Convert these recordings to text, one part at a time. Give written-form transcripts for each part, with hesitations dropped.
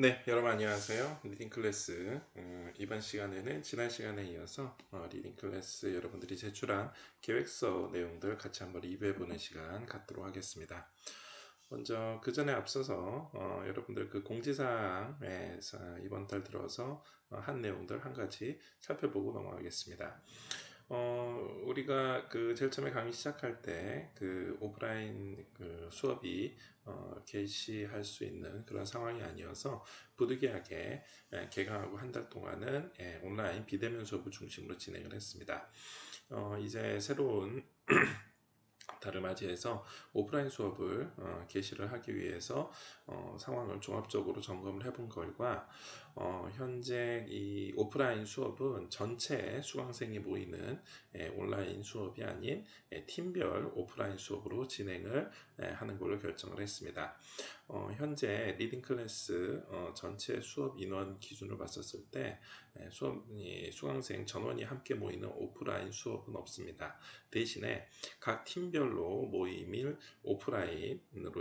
네, 여러분 안녕하세요. 리딩 클래스 이번 시간에는 지난 시간에 이어서 리딩 클래스 여러분들이 제출한 계획서 내용들 같이 한번 리뷰해보는 시간 갖도록 하겠습니다. 먼저 그 전에 앞서서 여러분들 그 공지사항에서 이번 달 들어서 한 내용들 한 가지 살펴보고 넘어가겠습니다. 우리가 그 제일 처음에 강의 시작할 때 그 오프라인 그 수업이 개시할 수 있는 그런 상황이 아니어서 부득이하게 개강하고 한 달 동안은 온라인 비대면 수업을 중심으로 진행을 했습니다. 이제 새로운 달을 맞이해서 오프라인 수업을 개시를 하기 위해서 상황을 종합적으로 점검을 해본 결과 현재 이 오프라인 수업은 전체 수강생이 모이는 온라인 수업이 아닌 팀별 오프라인 수업으로 진행을 하는 걸로 결정을 했습니다. 현재 리딩 클래스 전체 수업 인원 기준으로 봤었을 때 수강생 전원이 함께 모이는 오프라인 수업은 없습니다. 대신에 각 팀별로 모임을 오프라인으로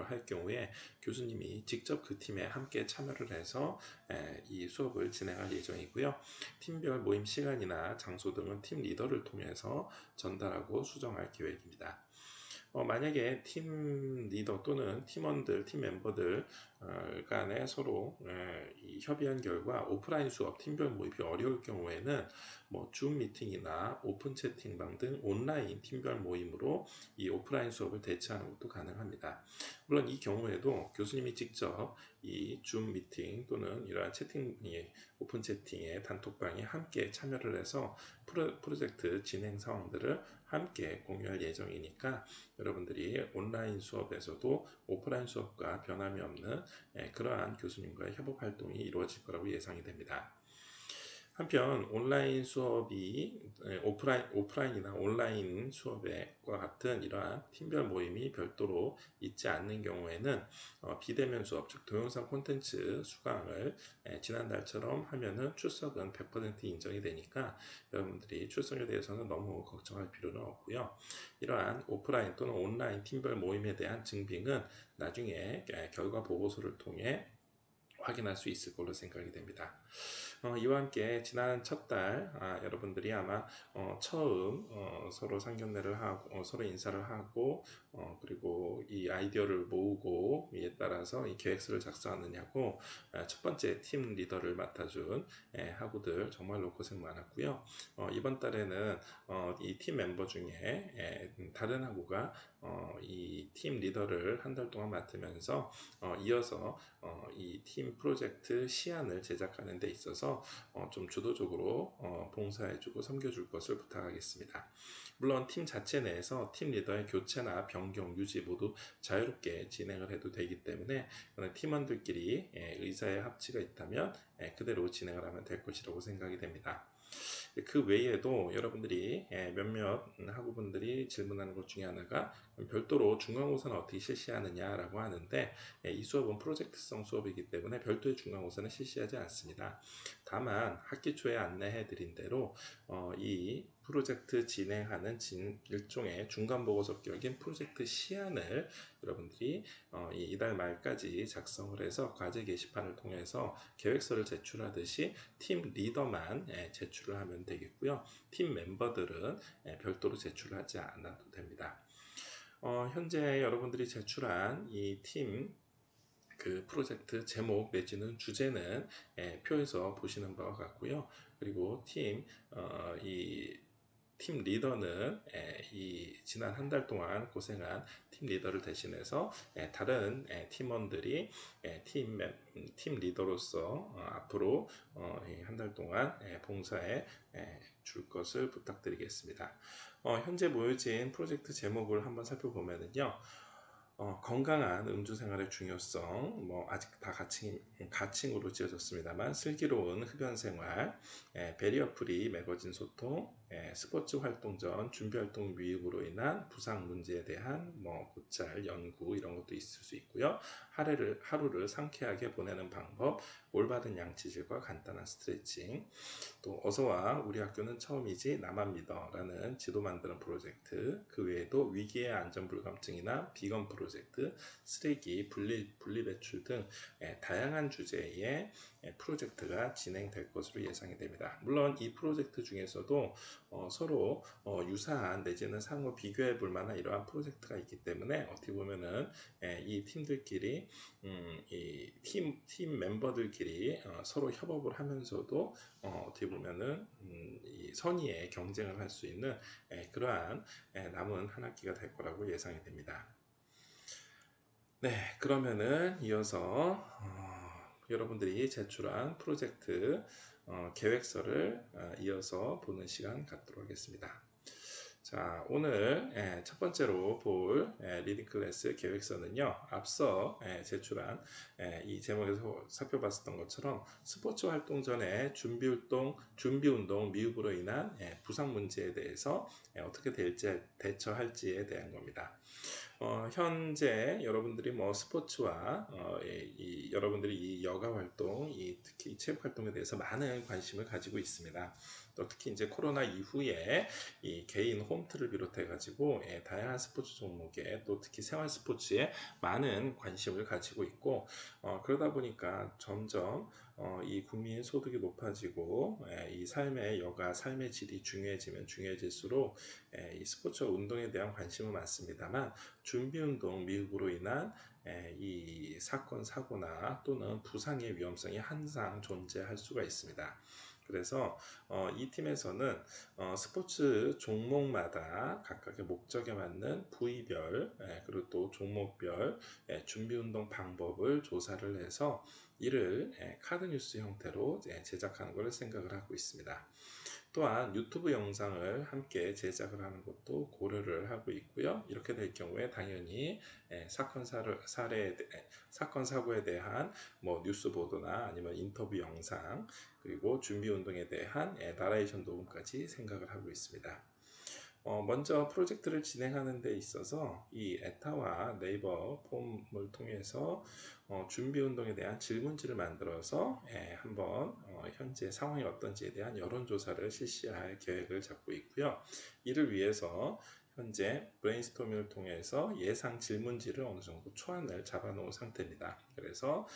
할 경우에 교수님이 직접 그 팀에 함께 참여를 해서 이 수업을 진행할 예정이고요. 팀별 모임 시간이나 장소 등은 팀 리더를 통해서 전달하고 수정할 계획입니다. 만약에 팀 리더 또는 팀원들, 팀 멤버들 간에 서로 이 협의한 결과 오프라인 수업, 팀별 모임이 어려울 경우에는 줌 미팅이나 오픈 채팅방 등 온라인 팀별 모임으로 이 오프라인 수업을 대체하는 것도 가능합니다. 물론 이 경우에도 교수님이 직접 이 줌 미팅 또는 이러한 오픈 채팅의 단톡방에 함께 참여를 해서 프로젝트 진행 상황들을 함께 공유할 예정이니까 여러분들이 온라인 수업에서도 오프라인 수업과 변함이 없는 그러한 교수님과의 협업 활동이 이루어질 거라고 예상이 됩니다. 한편 온라인 수업이 오프라인이나 온라인 수업과 같은 이러한 팀별 모임이 별도로 있지 않는 경우에는 비대면 수업, 즉 동영상 콘텐츠 수강을 지난달처럼 하면은 출석은 100% 인정이 되니까 여러분들이 출석에 대해서는 너무 걱정할 필요는 없고요. 이러한 오프라인 또는 온라인 팀별 모임에 대한 증빙은 나중에 결과 보고서를 통해 확인할 수 있을 걸로 생각이 됩니다. 이와 함께 지난 첫 달 여러분들이 아마 처음 서로 상견례를 하고 서로 인사를 하고 그리고 이 아이디어를 모으고 이에 따라서 이 계획서를 작성하느냐고 첫 번째 팀 리더를 맡아준 학우들 정말로 고생 많았고요. 이번 달에는 이 팀 멤버 중에 다른 학우가 이 팀 리더를 한 달 동안 맡으면서 이어서 이 팀 프로젝트 시안을 제작하는 데 있어서 좀 주도적으로 봉사해주고 섬겨줄 것을 부탁하겠습니다. 물론 팀 자체 내에서 팀 리더의 교체나 변경, 유지 모두 자유롭게 진행을 해도 되기 때문에 팀원들끼리 의사의 합치가 있다면 그대로 진행을 하면 될 것이라고 생각이 됩니다. 그 외에도 여러분들이 몇몇 학우분들이 질문하는 것 중에 하나가 별도로 중간고사는 어떻게 실시하느냐라고 하는데 이 수업은 프로젝트성 수업이기 때문에 별도의 중간고사는 실시하지 않습니다. 다만 학기 초에 안내해 드린 대로 이 프로젝트 진행하는 일종의 중간보고서 격인 프로젝트 시안을 여러분들이 이달 말까지 작성을 해서 과제 게시판을 통해서 계획서를 제출하듯이 팀 리더만 제출을 하면 되겠고요. 팀 멤버들은 별도로 제출하지 않아도 됩니다. 현재 여러분들이 제출한 이 팀 그 프로젝트 제목 내지는 주제는 표에서 보시는 바와 같고요. 그리고 팀 리더는 이 지난 한 달 동안 고생한 팀 리더를 대신해서 다른 팀원들이 팀 리더로서 앞으로 한 달 동안 봉사해 줄 것을 부탁드리겠습니다. 현재 모여진 프로젝트 제목을 한번 살펴보면요. 건강한 음주생활의 중요성, 아직 다 가칭으로 지어졌습니다만 슬기로운 흡연생활, 배리어프리 매거진 소통, 스포츠 활동 전 준비활동 미흡으로 인한 부상 문제에 대한 고찰, 연구 이런 것도 있을 수 있고요. 하루를 상쾌하게 보내는 방법, 올바른 양치질과 간단한 스트레칭, 또 어서와 우리 학교는 처음이지 나만 믿어 라는 지도 만드는 프로젝트, 그 외에도 위기의 안전불감증이나 비건 프로젝트, 프로젝트, 쓰레기, 분리 배출 등 다양한 주제의 프로젝트가 진행될 것으로 예상이 됩니다. 물론 이 프로젝트 중에서도 서로 유사한 내지는 상호 비교해 볼 만한 이러한 프로젝트가 있기 때문에 어떻게 보면은 이 팀들끼리 이 팀 멤버들끼리 서로 협업을 하면서도 어떻게 보면은 이 선의의 경쟁을 할 수 있는 그러한 남은 한 학기가 될 거라고 예상이 됩니다. 네, 그러면은 이어서 여러분들이 제출한 프로젝트 계획서를 이어서 보는 시간 갖도록 하겠습니다. 자, 오늘 첫 번째로 볼 리딩 클래스 계획서는요, 앞서 제출한 이 제목에서 살펴봤었던 것처럼 스포츠 활동 전에 준비 운동 미흡으로 인한 부상 문제에 대해서 어떻게 대처할지에 대한 겁니다. 현재 여러분들이 뭐 스포츠와 여러분들이 이 여가 활동, 특히 체육 활동에 대해서 많은 관심을 가지고 있습니다. 또 특히 이제 코로나 이후에 이 개인 홈트를 비롯해 가지고 다양한 스포츠 종목에 또 특히 생활 스포츠에 많은 관심을 가지고 있고 그러다 보니까 점점 이 국민 소득이 높아지고 이 삶의 여가 삶의 질이 중요해지면 중요해질수록 이 스포츠 운동에 대한 관심은 많습니다만 준비 운동 미흡으로 인한 이 사건 사고나 또는 부상의 위험성이 항상 존재할 수가 있습니다. 그래서 이 팀에서는 스포츠 종목마다 각각의 목적에 맞는 부위별 그리고 또 종목별 준비 운동 방법을 조사를 해서 이를 카드 뉴스 형태로 제작하는 것을 생각을 하고 있습니다. 또한 유튜브 영상을 함께 제작을 하는 것도 고려를 하고 있고요. 이렇게 될 경우에 당연히 사건 사고에 대한 뭐 뉴스 보도나 아니면 인터뷰 영상 그리고 준비 운동에 대한 나레이션 녹음까지 생각을 하고 있습니다. 먼저 프로젝트를 진행하는 데 있어서 이 에타와 네이버 폼을 통해서 준비 운동에 대한 질문지를 만들어서 한번 현재 상황이 어떤지에 대한 여론조사를 실시할 계획을 잡고 있고요. 이를 위해서 현재 브레인스토밍을 통해서 예상 질문지를 어느 정도 초안을 잡아놓은 상태입니다. 그래서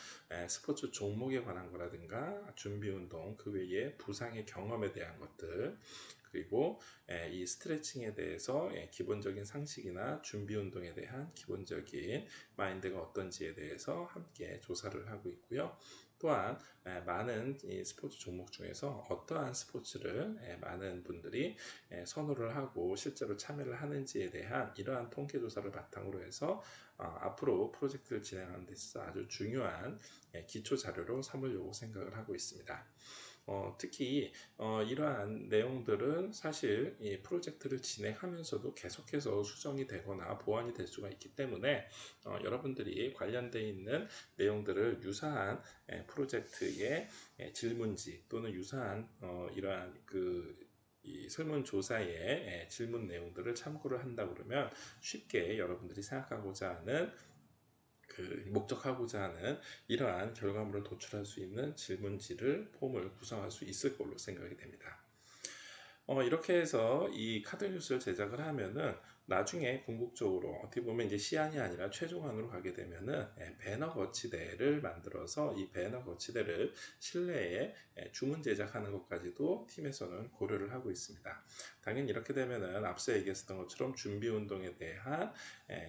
스포츠 종목에 관한 거라든가 준비 운동 그 외에 부상의 경험에 대한 것들 그리고 이 스트레칭에 대해서 기본적인 상식이나 준비 운동에 대한 기본적인 마인드가 어떤지에 대해서 함께 조사를 하고 있고요. 또한 많은 이 스포츠 종목 중에서 어떠한 스포츠를 많은 분들이 선호를 하고 실제로 참여를 하는지에 대한 이러한 통계 조사를 바탕으로 해서 앞으로 프로젝트를 진행하는 데 있어서 아주 중요한 기초 자료로 삼으려고 생각을 하고 있습니다. 특히 이러한 내용들은 사실 이 프로젝트를 진행하면서도 계속해서 수정이 되거나 보완이 될 수가 있기 때문에 여러분들이 관련되어 있는 내용들을 유사한 프로젝트의 질문지 또는 유사한 이러한 이 설문조사의 질문 내용들을 참고를 한다 그러면 쉽게 여러분들이 생각하고자 하는 목적하고자 하는 이러한 결과물을 도출할 수 있는 질문지를 폼을 구성할 수 있을 걸로 생각이 됩니다. 이렇게 해서 이 카드 뉴스를 제작을 하면은 나중에 궁극적으로 어떻게 보면 이제 시안이 아니라 최종안으로 가게 되면은 배너 거치대를 만들어서 이 배너 거치대를 실내에 주문 제작하는 것까지도 팀에서는 고려를 하고 있습니다. 당연히 이렇게 되면은 앞서 얘기했었던 것처럼 준비 운동에 대한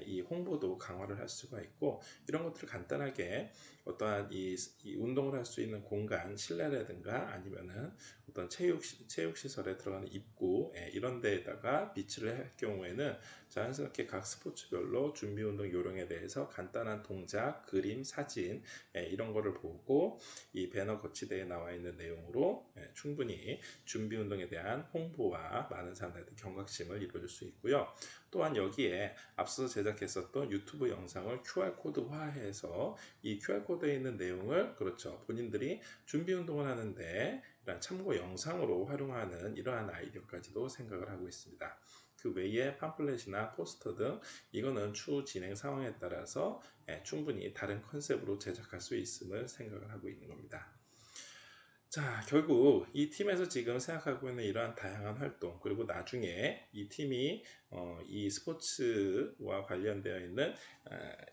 이 홍보도 강화를 할 수가 있고 이런 것들을 간단하게 어떠한 이 운동을 할 수 있는 공간 실내라든가 아니면은 어떤 체육 시설에 들어가는 입구 이런 데에다가 비치를 할 경우에는 자연스럽게 각 스포츠별로 준비 운동 요령에 대해서 간단한 동작, 그림, 사진 이런 거를 보고 이 배너 거치대에 나와 있는 내용으로 충분히 준비 운동에 대한 홍보와 많은 사람들한테 경각심을 이루어줄 수 있고요. 또한 여기에 앞서 제작했었던 유튜브 영상을 QR코드화해서 이 QR코드에 있는 내용을 그렇죠. 본인들이 준비 운동을 하는데 참고 영상으로 활용하는 이러한 아이디어까지도 생각을 하고 있습니다. 그 외에 팜플렛이나 포스터 등 이거는 추후 진행 상황에 따라서 충분히 다른 컨셉으로 제작할 수 있음을 생각을 하고 있는 겁니다. 자, 결국 이 팀에서 지금 생각하고 있는 이러한 다양한 활동, 그리고 나중에 이 팀이 이 스포츠와 관련되어 있는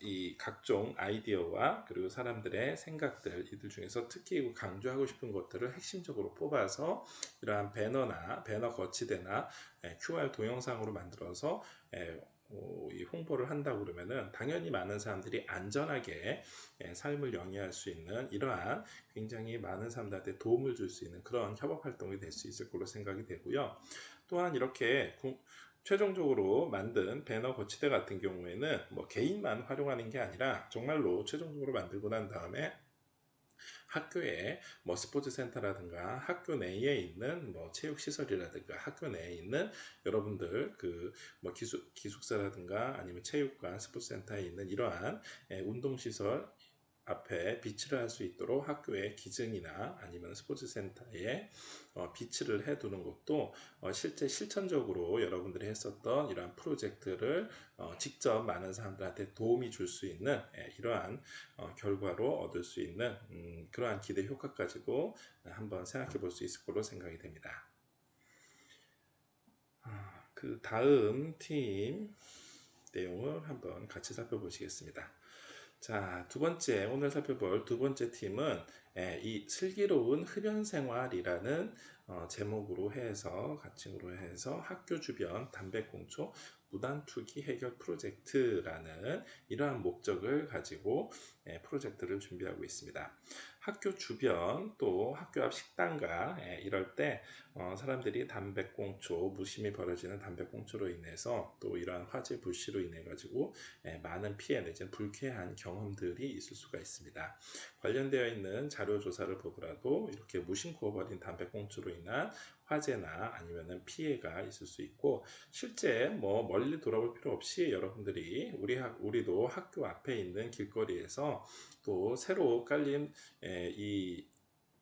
이 각종 아이디어와 그리고 사람들의 생각들, 이들 중에서 특히 강조하고 싶은 것들을 핵심적으로 뽑아서 이러한 배너 거치대나 QR 동영상으로 만들어서 이 홍보를 한다고 그러면은 당연히 많은 사람들이 안전하게 삶을 영위할 수 있는 이러한 굉장히 많은 사람들한테 도움을 줄 수 있는 그런 협업 활동이 될 수 있을 걸로 생각이 되고요. 또한 이렇게 최종적으로 만든 배너 거치대 같은 경우에는 뭐 개인만 활용하는 게 아니라 정말로 최종적으로 만들고 난 다음에 학교에 뭐 스포츠 센터라든가 학교 내에 있는 뭐 체육 시설이라든가 학교 내에 있는 여러분들 그 뭐 기숙사라든가 아니면 체육관 스포츠 센터에 있는 이러한 운동 시설 앞에 비치를 할 수 있도록 학교의 기증이나 아니면 스포츠 센터에 비치를 해 두는 것도 실제 실천적으로 여러분들이 했었던 이러한 프로젝트를 직접 많은 사람들한테 도움이 줄 수 있는 이러한 결과로 얻을 수 있는 그러한 기대 효과까지도 한번 생각해 볼 수 있을 걸로 생각이 됩니다. 그 다음 팀 내용을 한번 같이 살펴보시겠습니다. 자, 오늘 살펴볼 두 번째 팀은 이 슬기로운 흡연 생활이라는 제목으로 해서 가칭으로 해서 학교 주변 담배꽁초 무단 투기 해결 프로젝트라는 이러한 목적을 가지고 프로젝트를 준비하고 있습니다. 학교 주변 또 학교 앞 식당가 이럴 때 사람들이 담배꽁초 무심히 벌어지는 담배꽁초로 인해서 또 이러한 화재 불씨로 인해 가지고 많은 피해 내지는 불쾌한 경험들이 있을 수가 있습니다. 관련되어 있는 자료 조사를 보더라도 이렇게 무심코 버린 담배꽁초로 인한 화재나 아니면은 피해가 있을 수 있고 실제 뭐 멀리 돌아볼 필요 없이 여러분들이 우리도 학교 앞에 있는 길거리에서 또 새로 깔린 이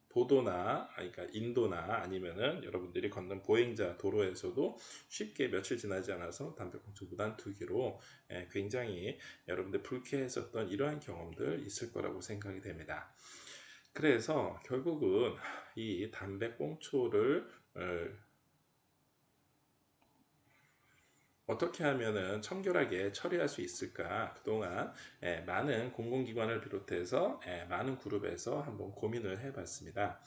보도나 그러니까 인도나 아니면은 여러분들이 걷는 보행자 도로에서도 쉽게 며칠 지나지 않아서 담배꽁초 무단 투기로 굉장히 여러분들 불쾌했었던 이러한 경험들 있을 거라고 생각이 됩니다. 그래서 결국은 이 담배꽁초를 어떻게 하면은 청결하게 처리할 수 있을까? 그동안 많은 공공기관을 비롯해서 많은 그룹에서 한번 고민을 해봤습니다.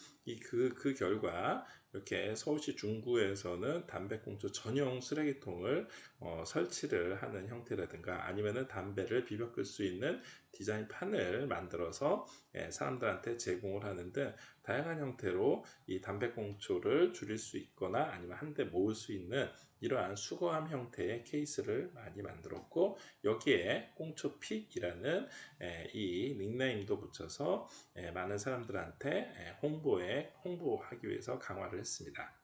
그 결과 이렇게 서울시 중구에서는 담배꽁초 전용 쓰레기통을 설치를 하는 형태라든가 아니면은 담배를 비벼 끌 수 있는 디자인판을 만들어서 사람들한테 제공을 하는 등 다양한 형태로 이 담배꽁초를 줄일 수 있거나 아니면 한 대 모을 수 있는 이러한 수거함 형태의 케이스를 많이 만들었고 여기에 꽁초픽이라는 이 닉네임도 붙여서 많은 사람들한테 홍보하기 위해서 강화를 했습니다.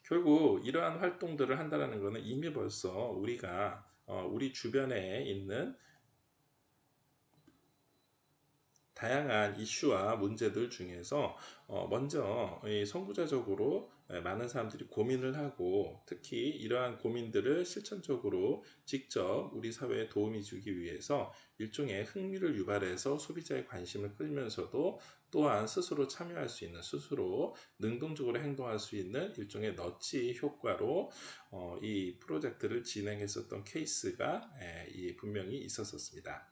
결국 이러한 활동들을 한다는 것은 이미 벌써 우리가 우리 주변에 있는 다양한 이슈와 문제들 중에서 먼저 선구자적으로 많은 사람들이 고민을 하고 특히 이러한 고민들을 실천적으로 직접 우리 사회에 도움이 주기 위해서 일종의 흥미를 유발해서 소비자의 관심을 끌면서도 또한 스스로 참여할 수 있는 스스로 능동적으로 행동할 수 있는 일종의 너치 효과로 이 프로젝트를 진행했었던 케이스가 분명히 있었습니다.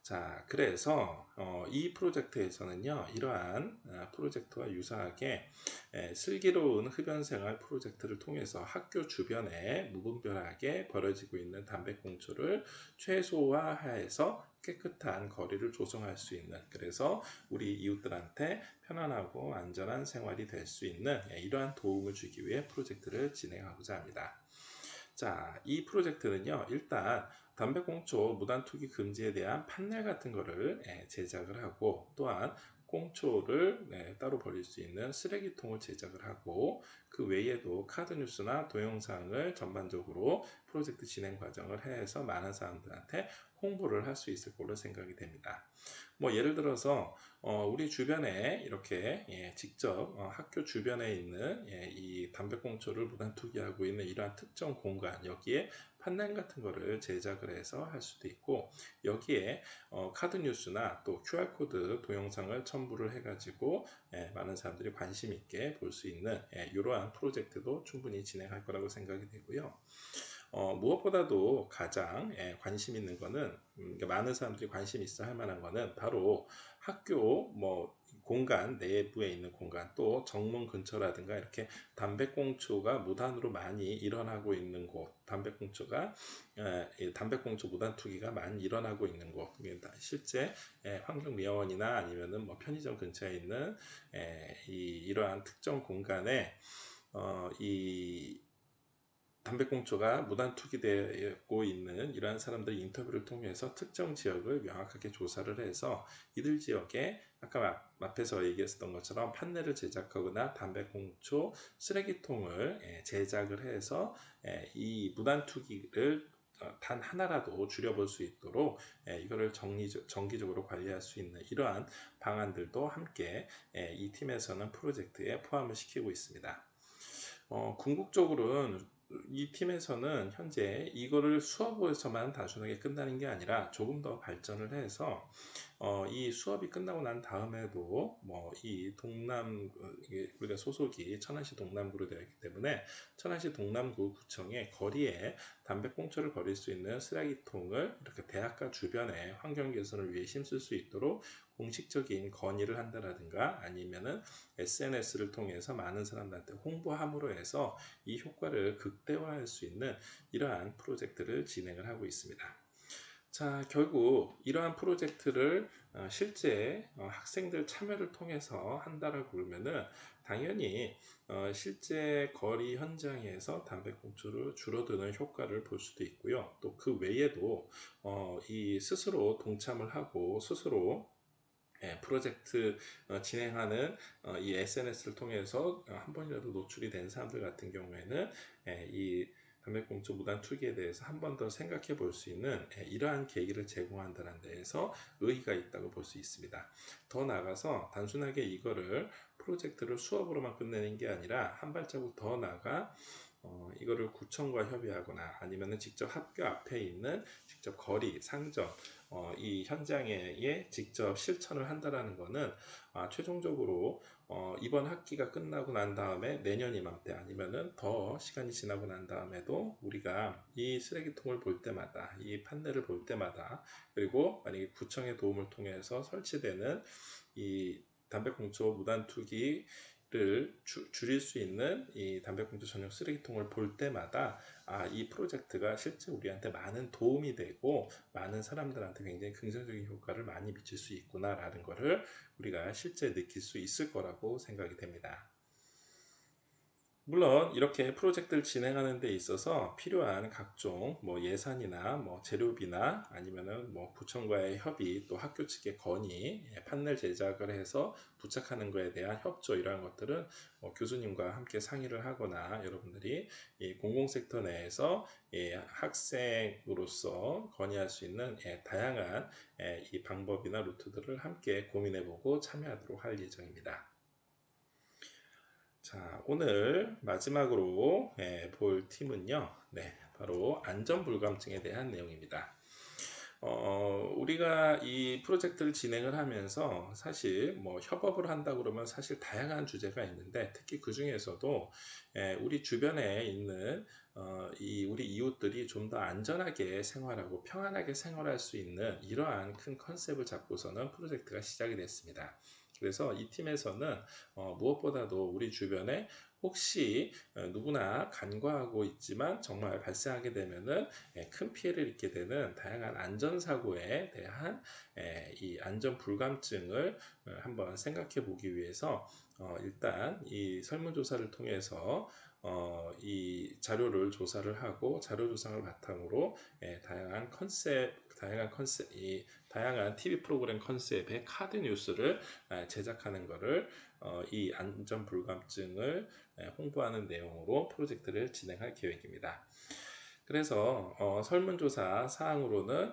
자, 그래서 이 프로젝트에서는요, 이러한 프로젝트와 유사하게 슬기로운 흡연생활 프로젝트를 통해서 학교 주변에 무분별하게 벌어지고 있는 담배꽁초를 최소화해서 깨끗한 거리를 조성할 수 있는 그래서 우리 이웃들한테 편안하고 안전한 생활이 될 수 있는 이러한 도움을 주기 위해 프로젝트를 진행하고자 합니다. 자, 이 프로젝트는요, 일단 담배꽁초 무단 투기 금지에 대한 판넬 같은 거를 제작을 하고 또한 꽁초를 따로 버릴 수 있는 쓰레기통을 제작을 하고 그 외에도 카드 뉴스나 동영상을 전반적으로 프로젝트 진행 과정을 해서 많은 사람들한테 홍보를 할 수 있을 걸로 생각이 됩니다. 뭐 예를 들어서 우리 주변에 이렇게 직접 학교 주변에 있는 이 담배꽁초를 무단 투기하고 있는 이러한 특정 공간 여기에 판넬 같은 거를 제작을 해서 할 수도 있고, 여기에 카드 뉴스나 또 QR코드 동영상을 첨부를 해가지고 많은 사람들이 관심 있게 볼 수 있는 이러한 프로젝트도 충분히 진행할 거라고 생각이 되고요. 무엇보다도 가장 관심 있는 거는 그러니까 많은 사람들이 관심 있어 할 만한 거는 바로 학교 뭐 공간 내부에 있는 공간, 또 정문 근처라든가 이렇게 담배꽁초가 무단으로 많이 일어나고 있는 곳, 담배꽁초 무단 투기가 많이 일어나고 있는 곳, 실제 환경미화원이나 아니면은 뭐 편의점 근처에 있는 이러한 특정 공간에 이 담배꽁초가 무단 투기되고 있는 이러한 사람들의 인터뷰를 통해서 특정 지역을 명확하게 조사를 해서 이들 지역에 아까 앞에서 얘기했었던 것처럼 판넬을 제작하거나 담배꽁초 쓰레기통을 제작을 해서 이 무단 투기를 단 하나라도 줄여볼 수 있도록 이거를 정기적으로 관리할 수 있는 이러한 방안들도 함께 이 팀에서는 프로젝트에 포함을 시키고 있습니다. 궁극적으로는 이 팀에서는 현재 이거를 수업에서만 단순하게 끝나는 게 아니라 조금 더 발전을 해서 이 수업이 끝나고 난 다음에도 뭐 이 우리가 소속이 천안시 동남구로 되어 있기 때문에 천안시 동남구 구청의 거리에 담배꽁초를 버릴 수 있는 쓰레기통을 이렇게 대학가 주변에 환경 개선을 위해 힘쓸 수 있도록 공식적인 건의를 한다라든가 아니면은 SNS를 통해서 많은 사람들한테 홍보함으로 해서 이 효과를 극대화할 수 있는 이러한 프로젝트를 진행을 하고 있습니다. 자, 결국 이러한 프로젝트를 실제 학생들 참여를 통해서 한다라고 그러면은 당연히 실제 거리 현장에서 담배꽁초를 줄어드는 효과를 볼 수도 있고요. 또 그 외에도 이 스스로 동참을 하고 스스로 프로젝트 진행하는 이 SNS를 통해서 한 번이라도 노출이 된 사람들 같은 경우에는 이 담배꽁초 무단 투기에 대해서 한 번 더 생각해 볼 수 있는 이러한 계기를 제공한다는 데에서 의의가 있다고 볼 수 있습니다. 더 나아가서 단순하게 이거를 프로젝트를 수업으로만 끝내는 게 아니라 한 발자국 더 나아가 이거를 구청과 협의하거나 아니면은 직접 학교 앞에 있는 직접 거리, 상점, 이 현장에 직접 실천을 한다라는 거는 최종적으로 이번 학기가 끝나고 난 다음에 내년 이맘때 아니면은 더 시간이 지나고 난 다음에도 우리가 이 쓰레기통을 볼 때마다 이 판넬을 볼 때마다 그리고 만약에 구청의 도움을 통해서 설치되는 이 담배꽁초 무단 투기를 줄일 수 있는 이 담배꽁초 전용 쓰레기통을 볼 때마다 이 프로젝트가 실제 우리한테 많은 도움이 되고 많은 사람들한테 굉장히 긍정적인 효과를 많이 미칠 수 있구나라는 것을 우리가 실제 느낄 수 있을 거라고 생각이 됩니다. 물론 이렇게 프로젝트를 진행하는 데 있어서 필요한 각종 뭐 예산이나 뭐 재료비나 아니면은 뭐 구청과의 협의 또 학교 측의 건의, 판넬 제작을 해서 부착하는 것에 대한 협조 이러한 것들은 교수님과 함께 상의를 하거나 여러분들이 이 공공섹터 내에서 학생으로서 건의할 수 있는 다양한 이 방법이나 루트들을 함께 고민해보고 참여하도록 할 예정입니다. 자, 오늘 마지막으로 볼 팀은요, 바로 안전불감증에 대한 내용입니다. 우리가 이 프로젝트를 진행을 하면서 사실 뭐 협업을 한다 그러면 사실 다양한 주제가 있는데 특히 그 중에서도 우리 주변에 있는 우리 이웃들이 좀 더 안전하게 생활하고 평안하게 생활할 수 있는 이러한 큰 컨셉을 잡고서는 프로젝트가 시작이 됐습니다. 그래서 이 팀에서는 무엇보다도 우리 주변에 혹시 누구나 간과하고 있지만 정말 발생하게 되면은 큰 피해를 입게 되는 다양한 안전사고에 대한 이 안전불감증을 한번 생각해 보기 위해서 일단 이 설문조사를 통해서 이 자료를 조사를 하고 자료 조사를 바탕으로 다양한 TV 프로그램 컨셉의 카드 뉴스를 제작하는 것을 이 안전불감증을 홍보하는 내용으로 프로젝트를 진행할 계획입니다. 그래서 설문조사 사항으로는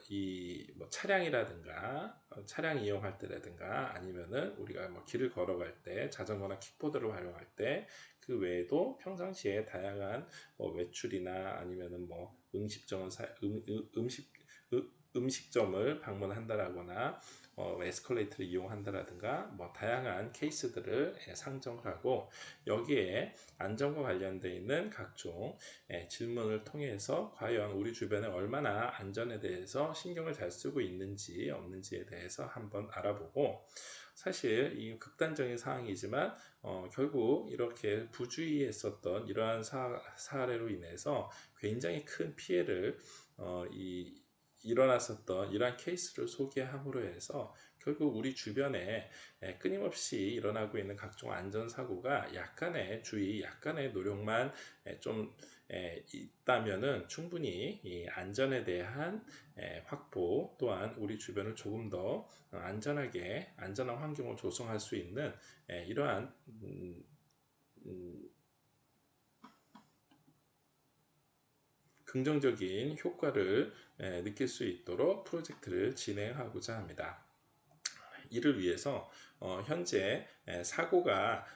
이뭐 차량이라든가 차량 이용할 때라든가 아니면은 우리가 뭐 길을 걸어갈 때 자전거나 킥보드를 활용할 때 그 외에도 평상시에 다양한 뭐 외출이나 아니면은 뭐 음식점을 방문한다라거나 에스컬레이터를 이용한다라든가 뭐 다양한 케이스들을 상정하고 여기에 안전과 관련되어 있는 각종 질문을 통해서 과연 우리 주변에 얼마나 안전에 대해서 신경을 잘 쓰고 있는지 없는지에 대해서 한번 알아보고 사실 이 극단적인 상황이지만 결국 이렇게 부주의했었던 이러한 사례로 인해서 굉장히 큰 피해를 일어났었던 이러한 케이스를 소개함으로 해서 결국 우리 주변에 끊임없이 일어나고 있는 각종 안전사고가 약간의 주의, 약간의 노력만 좀 있다면은 충분히 이 안전에 대한 확보 또한 우리 주변을 조금 더 안전하게 안전한 환경을 조성할 수 있는 이러한 긍정적인 효과를 느낄 수 있도록 프로젝트를 진행하고자 합니다. 이를 위해서 현재 사고가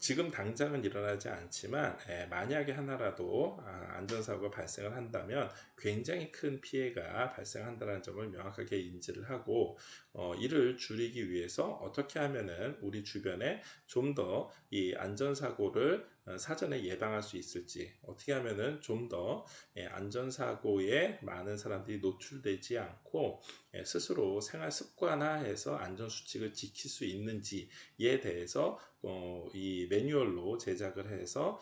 지금 당장은 일어나지 않지만 만약에 하나라도 안전사고가 발생을 한다면 굉장히 큰 피해가 발생한다는 점을 명확하게 인지를 하고 이를 줄이기 위해서 어떻게 하면은 우리 주변에 좀 더 이 안전사고를 사전에 예방할 수 있을지 어떻게 하면은 좀 더 안전사고에 많은 사람들이 노출되지 않고 스스로 생활 습관화해서 안전수칙을 지킬 수 있는지에 대해서 이 매뉴얼로 제작을 해서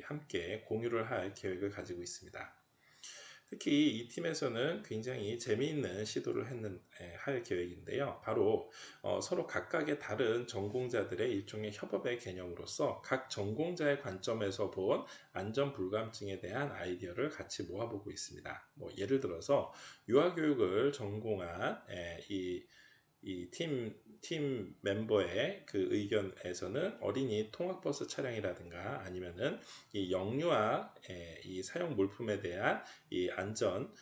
함께 공유를 할 계획을 가지고 있습니다. 특히 이 팀에서는 굉장히 재미있는 시도를 할 계획인데요. 바로 서로 각각의 다른 전공자들의 일종의 협업의 개념으로서 각 전공자의 관점에서 본 안전불감증에 대한 아이디어를 같이 모아보고 있습니다. 뭐 예를 들어서 유아교육을 전공한 팀 멤버의 그 의견에서는 어린이 통학버스 차량이라든가 아니면은 이 영유아 이 사용 물품에 대한 이 안전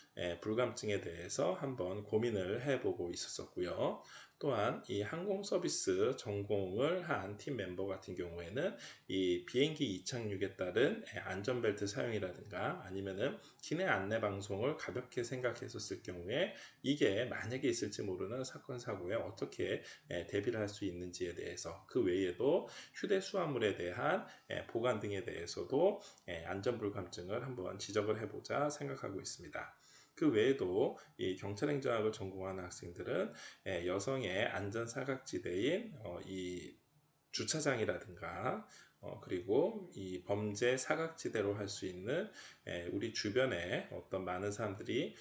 불감증에 대해서 한번 고민을 해보고 있었고요. 또한 이 항공 서비스 전공을 한 팀 멤버 같은 경우에는 이 비행기 이착륙에 따른 안전벨트 사용이라든가 아니면은 기내 안내 방송을 가볍게 생각했었을 경우에 이게 만약에 있을지 모르는 사건 사고에 어떻게 대비를 할 수 있는지에 대해서 그 외에도 휴대 수화물에 대한 보관 등에 대해서도 안전불감증을 한번 지적을 해보자 생각하고 있습니다. 그 외에도 이 경찰행정학을 전공하는 학생들은 여성의 안전사각지대인 이 주차장이라든가 그리고 이 범죄 사각지대로 할 수 있는 우리 주변에 어떤 많은 사람들이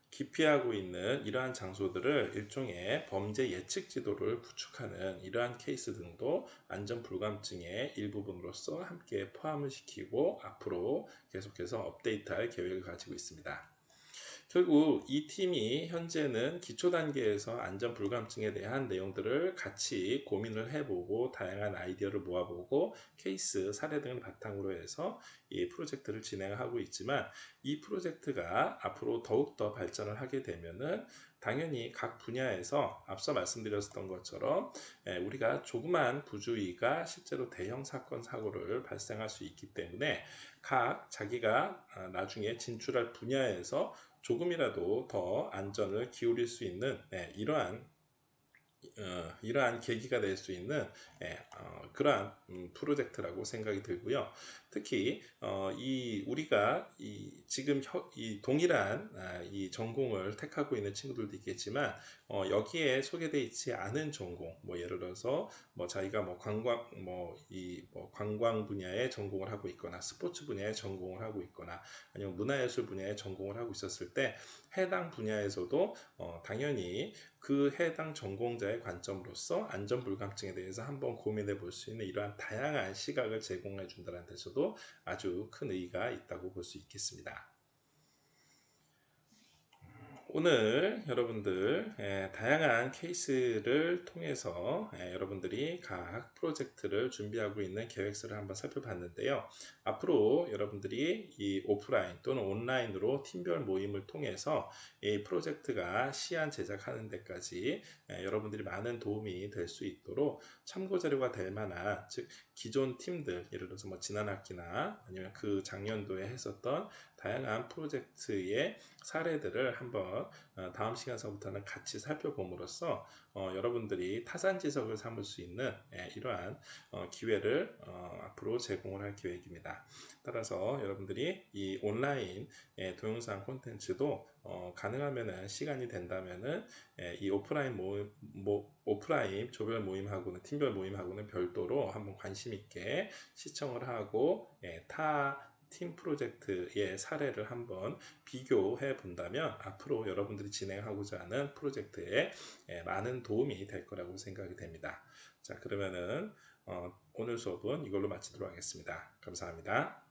기피하고 있는 이러한 장소들을 일종의 범죄 예측 지도를 구축하는 이러한 케이스 등도 안전불감증의 일부분으로서 함께 포함을 시키고 앞으로 계속해서 업데이트할 계획을 가지고 있습니다. 결국 이 팀이 현재는 기초 단계에서 안전 불감증에 대한 내용들을 같이 고민을 해보고 다양한 아이디어를 모아보고 케이스 사례 등을 바탕으로 해서 이 프로젝트를 진행하고 있지만 이 프로젝트가 앞으로 더욱더 발전을 하게 되면은 당연히 각 분야에서 앞서 말씀드렸던 것처럼 우리가 조그만 부주의가 실제로 대형 사건 사고를 발생할 수 있기 때문에 각 자기가 나중에 진출할 분야에서 조금이라도 더 안전을 기울일 수 있는 이러한 계기가 될 수 있는 그러한 프로젝트라고 생각이 들고요. 특히 우리가 지금 이 동일한 이 전공을 택하고 있는 친구들도 있겠지만 여기에 소개되어 있지 않은 전공, 뭐 예를 들어서 뭐 자기가 뭐 관광 분야의 전공을 하고 있거나 스포츠 분야의 전공을 하고 있거나 아니면 문화예술 분야의 전공을 하고 있었을 때 해당 분야에서도 당연히 그 해당 전공자의 관점으로서 안전불감증에 대해서 한번 고민해 볼 수 있는 이러한 다양한 시각을 제공해 준다는 데서도 아주 큰 의의가 있다고 볼 수 있겠습니다. 오늘 여러분들 다양한 케이스를 통해서 여러분들이 각 프로젝트를 준비하고 있는 계획서를 한번 살펴봤는데요. 앞으로 여러분들이 이 오프라인 또는 온라인으로 팀별 모임을 통해서 이 프로젝트가 시안 제작하는 데까지 여러분들이 많은 도움이 될 수 있도록 참고 자료가 될 만한, 즉 기존 팀들, 예를 들어서 뭐 지난 학기나 아니면 그 작년도에 했었던 다양한 프로젝트의 사례들을 한번 다음 시간서부터는 같이 살펴봄으로써 여러분들이 타산지석을 삼을 수 있는 이러한 기회를 앞으로 제공을 할 계획입니다. 따라서 여러분들이 이 온라인 동영상 콘텐츠도 가능하면은 시간이 된다면은 이 오프라인 조별 모임하고는 팀별 모임하고는 별도로 한번 관심 있게 시청을 하고 타 팀 프로젝트의 사례를 한번 비교해 본다면 앞으로 여러분들이 진행하고자 하는 프로젝트에 많은 도움이 될 거라고 생각이 됩니다. 자, 그러면은 오늘 수업은 이걸로 마치도록 하겠습니다. 감사합니다.